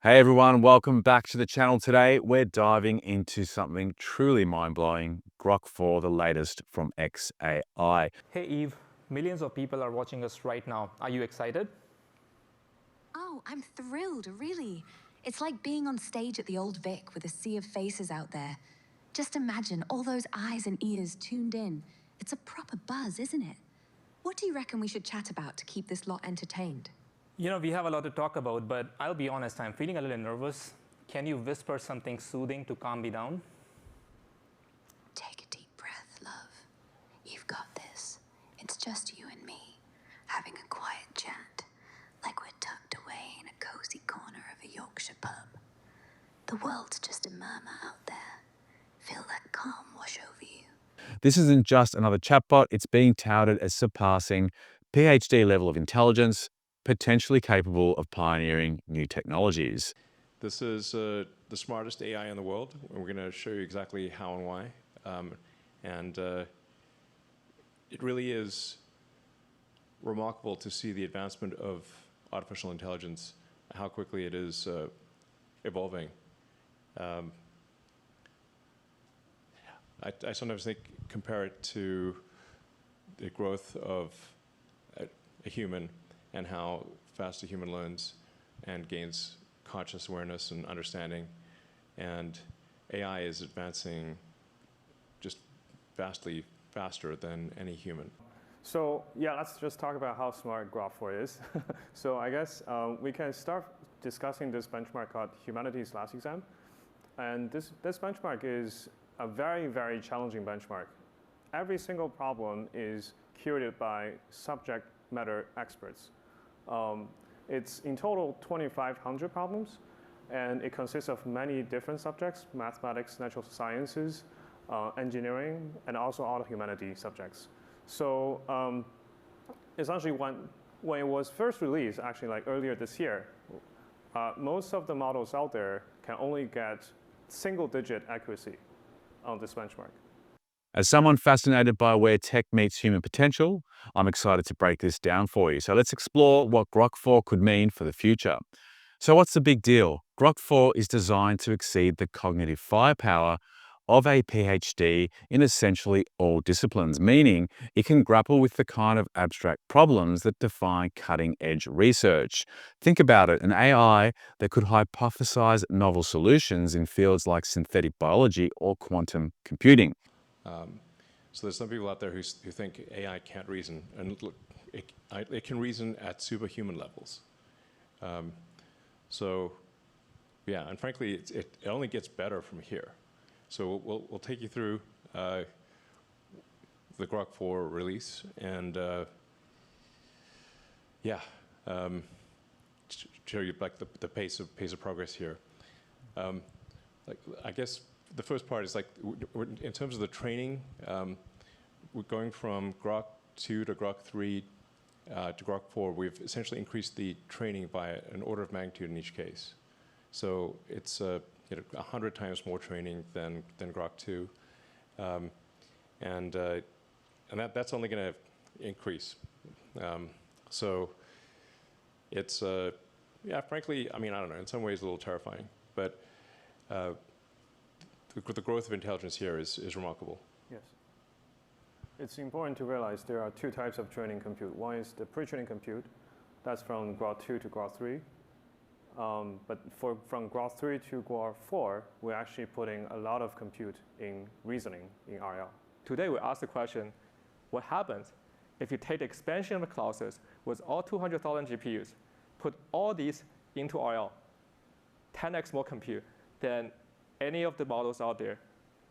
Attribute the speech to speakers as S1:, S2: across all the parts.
S1: Hey everyone, welcome back to the channel. Today we're diving into something truly mind-blowing, Grok 4, the latest from xAI.
S2: Hey Eve, millions of people are watching us right now. Are you excited?
S3: Oh, I'm thrilled, really. It's like being on stage at the Old Vic with a sea of faces out there. Just imagine all those eyes and ears tuned in. It's a proper buzz, isn't it? What do you reckon we should chat about to keep this lot entertained?
S2: You know, we have a lot to talk about, but I'll be honest, I'm feeling a little nervous. Can you whisper something soothing to calm me down?
S3: Take a deep breath, love. You've got this. It's just you and me, having a quiet chat, like we're tucked away in a cozy corner of a Yorkshire pub. The world's just a murmur out there. Feel that calm wash over you.
S1: This isn't just another chatbot, it's being touted as surpassing PhD level of intelligence, potentially capable of pioneering new technologies.
S4: This is the smartest AI in the world, and we're going to show you exactly how and why. It really is remarkable to see the advancement of artificial intelligence, how quickly it is evolving. I sometimes compare it to the growth of a human and how fast a human learns and gains conscious awareness and understanding. And AI is advancing just vastly faster than any human.
S5: So yeah, let's just talk about how smart Grok 4 is. So I guess we can start discussing this benchmark called Humanities Last Exam. And this benchmark is a very, very challenging benchmark. Every single problem is curated by subject matter experts. It's in total 2,500 problems, and it consists of many different subjects: mathematics, natural sciences, engineering, and also all the humanities subjects. So essentially, when it was first released, actually like earlier this year, most of the models out there can only get single-digit accuracy on this benchmark.
S1: As someone fascinated by where tech meets human potential, I'm excited to break this down for you. So let's explore what Grok 4 could mean for the future. So what's the big deal? Grok 4 is designed to exceed the cognitive firepower of a PhD in essentially all disciplines, meaning it can grapple with the kind of abstract problems that define cutting-edge research. Think about it, an AI that could hypothesize novel solutions in fields like synthetic biology or quantum computing.
S4: So there's some people out there who think AI can't reason, and look, it can reason at superhuman levels. So yeah, and frankly, it only gets better from here. So we'll take you through the Grok 4 release, and show you like the pace of progress here. I guess the first part is in terms of the training, we're going from Grok 2 to Grok 3 to Grok 4. We've essentially increased the training by an order of magnitude in each case. So it's 100 times more training than Grok 2, and that's only going to increase. So it's frankly, I don't know, in some ways a little terrifying, but the growth of intelligence here is remarkable.
S5: Yes. It's important to realize there are two types of training compute. One is the pre-training compute. That's from Grok 2 to Grok 3. But from Grok 3 to Grok 4, we're actually putting a lot of compute in reasoning in RL.
S6: Today we asked the question, what happens if you take the expansion of clauses with all 200,000 GPUs, put all these into RL, 10x more compute than any of the models out there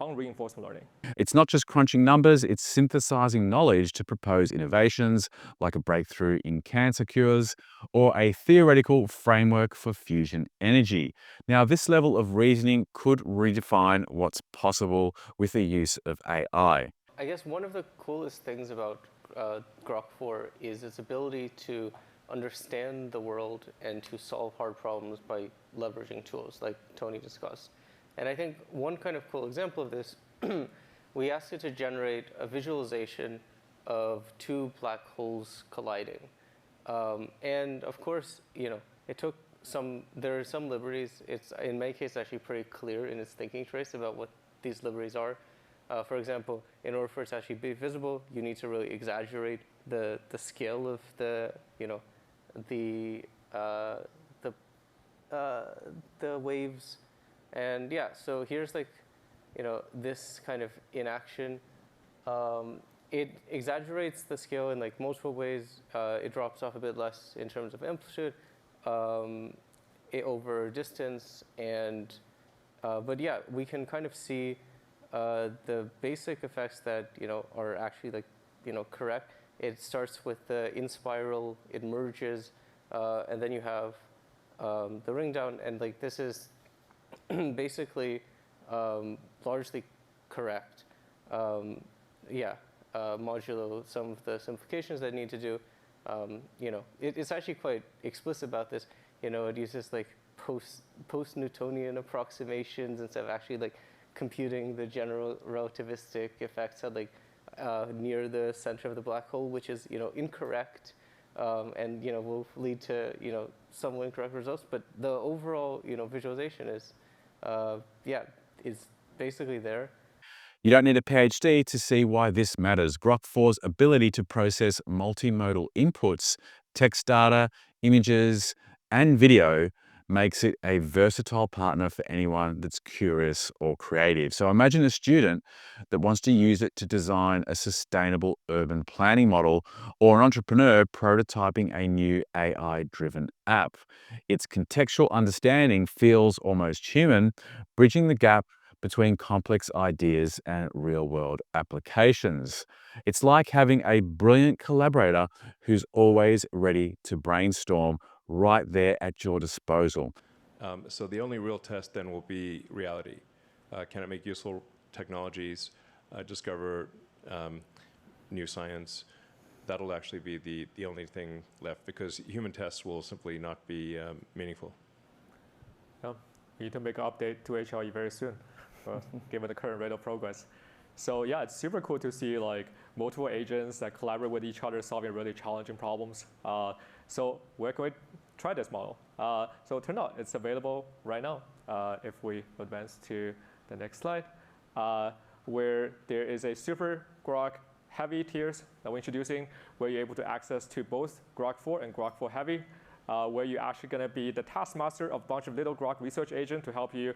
S6: on reinforcement learning.
S1: It's not just crunching numbers, it's synthesizing knowledge to propose innovations like a breakthrough in cancer cures or a theoretical framework for fusion energy. Now, this level of reasoning could redefine what's possible with the use of AI.
S7: I guess one of the coolest things about Grok 4 is its ability to understand the world and to solve hard problems by leveraging tools like Tony discussed. And I think one kind of cool example of this, we asked it to generate a visualization of two black holes colliding. And of course, it took there are some libraries. It's in my case actually pretty clear in its thinking trace about what these libraries are. For example, in order for it to actually be visible, you need to really exaggerate the scale of the waves, and yeah. So here's like, this kind of in action. It exaggerates the scale in like multiple ways. It drops off a bit less in terms of amplitude, over distance, and but yeah, we can kind of see the basic effects that are actually like correct. It starts with the in spiral, it merges, and then you have the ring down, and like this is basically largely correct. Yeah, modulo some of the simplifications that need to do. It's actually quite explicit about this. It uses like post-Newtonian approximations instead of actually like computing the general relativistic effects at like near the center of the black hole, which is incorrect, and will lead to somewhat incorrect results. But the overall visualization is is basically there.
S1: You don't need a PhD to see why this matters. Grok 4's ability to process multimodal inputs, text data, images, and video makes it a versatile partner for anyone that's curious or creative. So imagine a student that wants to use it to design a sustainable urban planning model, or an entrepreneur prototyping a new AI-driven app. Its contextual understanding feels almost human, bridging the gap between complex ideas and real-world applications. It's like having a brilliant collaborator who's always ready to brainstorm right there at your disposal.
S4: So the only real test then will be reality. Can it make useful technologies, discover new science? That'll actually be the only thing left, because human tests will simply not be meaningful.
S6: Yeah, we need to make an update to HLE very soon, given the current rate of progress. So yeah, it's super cool to see like multiple agents that collaborate with each other, solving really challenging problems. So where can we try this model? So it turned out it's available right now. If we advance to the next slide, where there is a super Grok Heavy tiers that we're introducing, where you're able to access to both Grok 4 and Grok 4 Heavy, where you're actually going to be the taskmaster of a bunch of little Grok research agents to help you,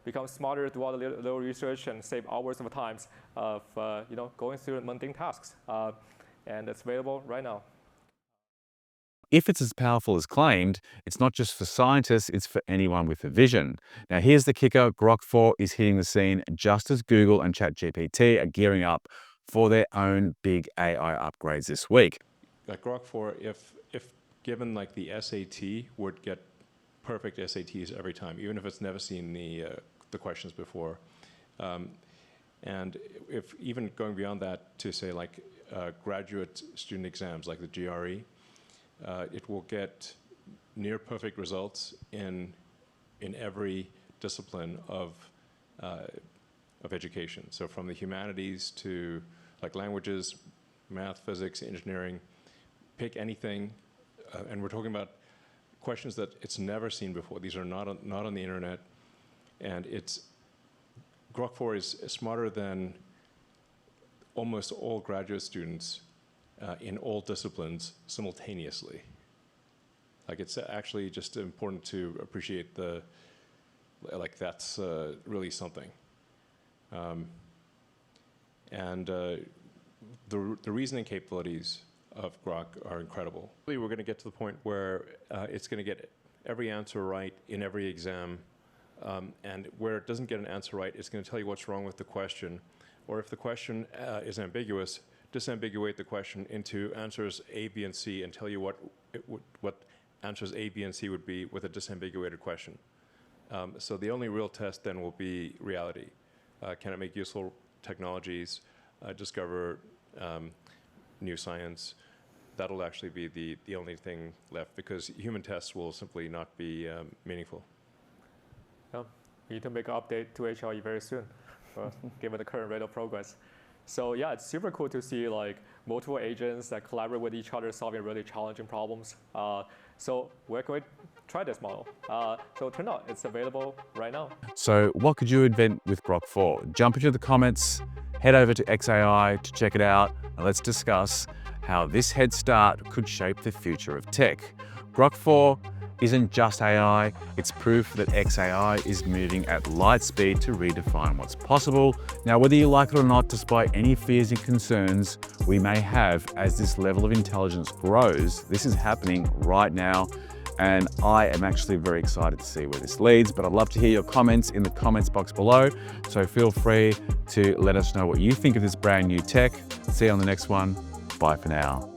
S6: become smarter through all the little research and save hours of times of, going through mundane tasks. And it's available right now.
S1: If it's as powerful as claimed, it's not just for scientists, it's for anyone with a vision. Now, here's the kicker. Grok 4 is hitting the scene just as Google and ChatGPT are gearing up for their own big AI upgrades this week.
S4: Like Grok 4, if given like the SAT, would get perfect SATs every time, even if it's never seen the questions before. And if even going beyond that to say like graduate student exams like the GRE, it will get near perfect results in every discipline of education. So from the humanities to like languages, math, physics, engineering, pick anything, and we're talking about questions that it's never seen before. These are not on the internet, and Grok 4 is smarter than almost all graduate students in all disciplines simultaneously. Like, it's actually just important to appreciate that's really something. And the reasoning capabilities of Grok are incredible. We're going to get to the point where it's going to get every answer right in every exam, and where it doesn't get an answer right, it's going to tell you what's wrong with the question, or if the question is ambiguous, disambiguate the question into answers A, B, and C, and tell you what answers A, B, and C would be with a disambiguated question. So the only real test then will be reality. Can it make useful technologies, discover new science? That'll actually be the only thing left, because human tests will simply not be meaningful.
S6: Yeah, we need to make an update to HLE very soon, given the current rate of progress. So yeah, it's super cool to see like multiple agents that collaborate with each other, solving really challenging problems. So we're going to try this model. So it turned out it's available right now.
S1: So what could you invent with Grok 4? Jump into the comments, head over to XAI to check it out, and let's discuss how this head start could shape the future of tech. Grok 4 isn't just AI, it's proof that XAI is moving at light speed to redefine what's possible. Now, whether you like it or not, despite any fears and concerns we may have as this level of intelligence grows, this is happening right now. And I am actually very excited to see where this leads, but I'd love to hear your comments in the comments box below. So feel free to let us know what you think of this brand new tech. See you on the next one. Bye for now.